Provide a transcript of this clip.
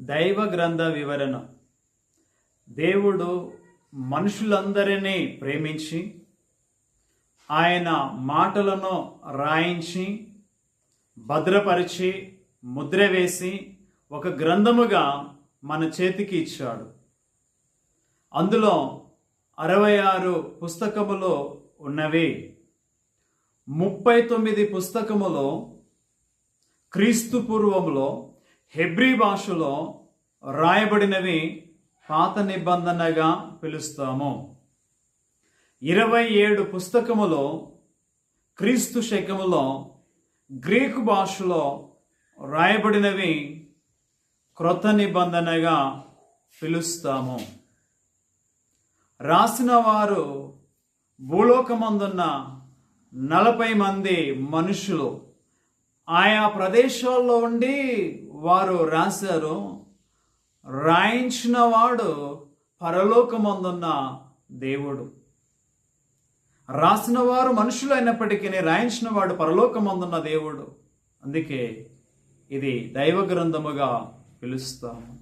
దైవ గ్రంథ వివరణ. దేవుడు మనుషులందరినీ ప్రేమించి ఆయన మాటలను రాయించి భద్రపరిచి ముద్ర వేసి ఒక గ్రంథముగా మన చేతికి ఇచ్చాడు. అందులో 66 పుస్తకములు ఉన్నవి. 39 పుస్తకములో క్రీస్తు పూర్వములో హెబ్రీ భాషలో రాయబడినవి పాత నిబంధనగా పిలుస్తాము. 27 పుస్తకములో క్రీస్తు శకములో గ్రీకు భాషలో రాయబడినవి క్రొత్త నిబంధనగా పిలుస్తాము. రాసిన వారు భూలోకమందున్న 40 మంది మనుషులు. ఆయా ప్రదేశాల్లో ఉండి వారు రాశారు. రాయించిన వాడు పరలోకమందున్న దేవుడు. రాసిన వారు మనుషులు అయినప్పటికీ రాయించిన వాడు పరలోకమందున్న దేవుడు. అందుకే ఇది దైవ గ్రంథముగా పిలుస్తాము.